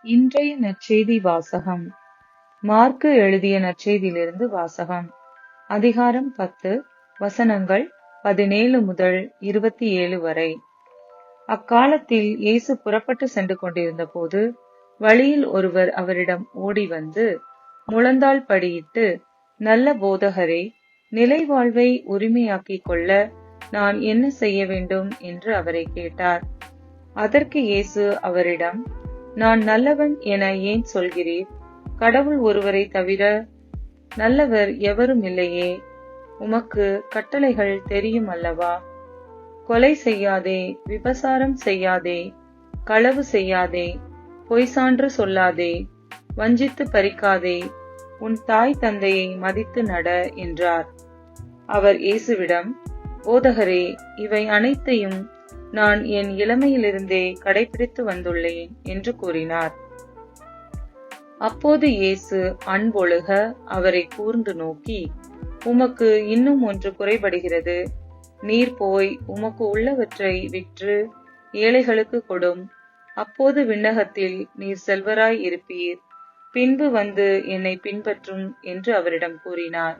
இன்றைய நற்செய்தி வாசகம். மார்க்கு எழுதிய நற்செய்தியிலிருந்து வாசகம். அதிகாரம் 10, வசனங்கள் 17 முதல் 27 வரை. அக்காலத்தில் இயேசு புறப்பட்டு சென்று கொண்டிருந்த போது, வழியில் ஒருவர் அவரிடம் ஓடி வந்து முழந்தாள் படியிட்டு, நல்ல போதகரே, நிலை வாழ்வை உரிமையாக்கிக் கொள்ள நான் என்ன செய்ய வேண்டும் என்று அவரை கேட்டார். அதற்கு இயேசு அவரிடம், நான் நல்லவன் என ஏன் சொல்கிறீர்? கடவுள் ஒருவரை தவிர நல்லவர் எவரும் இல்லையே. உமக்கு கட்டளைகள் தெரியும் அல்லவா? கொலை செய்யாதே, விபசாரம் செய்யாதே, களவு செய்யாதே, பொய் சான்று சொல்லாதே, வஞ்சித்து பறிக்காதே, உன் தாய் தந்தையை மதித்து நட என்றார். அவர் இயேசுவிடம், போதகரே, இவை அனைத்தையும் நான் என் இளமையிலிருந்தே கடைபிடித்து வந்துள்ளேன் என்று கூறினார். அப்போது இயேசு அன்பொழுக அவரை கூர்ந்து நோக்கி, உமக்கு இன்னும் ஒன்று குறைபடுகிறது. நீர் போய் உமக்கு உள்ளவற்றை விற்று ஏழைகளுக்கு கொடும். அப்போது விண்ணகத்தில் நீர் செல்வராய் இருப்பீர். பின்பு வந்து என்னை பின்பற்றும் என்று அவரிடம் கூறினார்.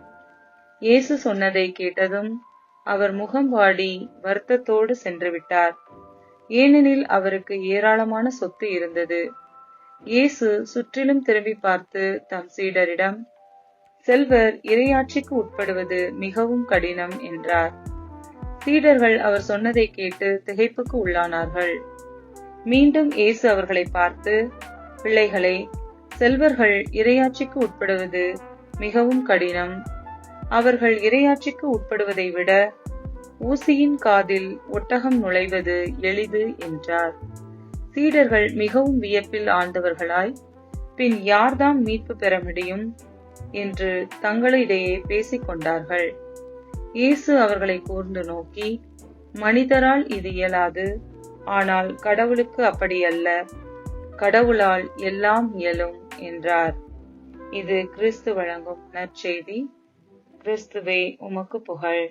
இயேசு சொன்னதை கேட்டதும் அவர் முகம் வாடி வருத்தத்தோடு சென்று விட்டார். ஏனெனில் அவருக்கு ஏராளமான சொத்து இருந்தது. இயேசு சுற்றிலும் திரும்பி பார்த்து தம் சீடரிடம், செல்வர் இறையாட்சிக்கு உட்படுவது மிகவும் கடினம் என்றார். சீடர்கள் அவர் சொன்னதை கேட்டு திகைப்புக்கு உள்ளானார்கள். மீண்டும் இயேசு அவர்களை பார்த்து, பிள்ளைகளே, செல்வர்கள் இறையாட்சிக்கு உட்படுவது மிகவும் கடினம். அவர்கள் இறையாட்சிக்கு உட்படுவதை விட ஊசியின் காதில் ஒட்டகம் நுழைவது எளிது என்றார். சீடர்கள் மிகவும் வியப்பில் ஆழ்ந்தவர்களாய், பின் யார்தாம் மீட்பு பெற முடியும் என்று தங்களிடையே பேசிக் கொண்டார்கள். இயேசு அவர்களை கூர்ந்து நோக்கி, மனிதரால் இது இயலாது, ஆனால் கடவுளுக்கு அப்படியல்ல. கடவுளால் எல்லாம் இயலும் என்றார். இது கிறிஸ்து வழங்கும் நற்செய்தி. கிறிஸ்துவே, உமக்கு புகழ்.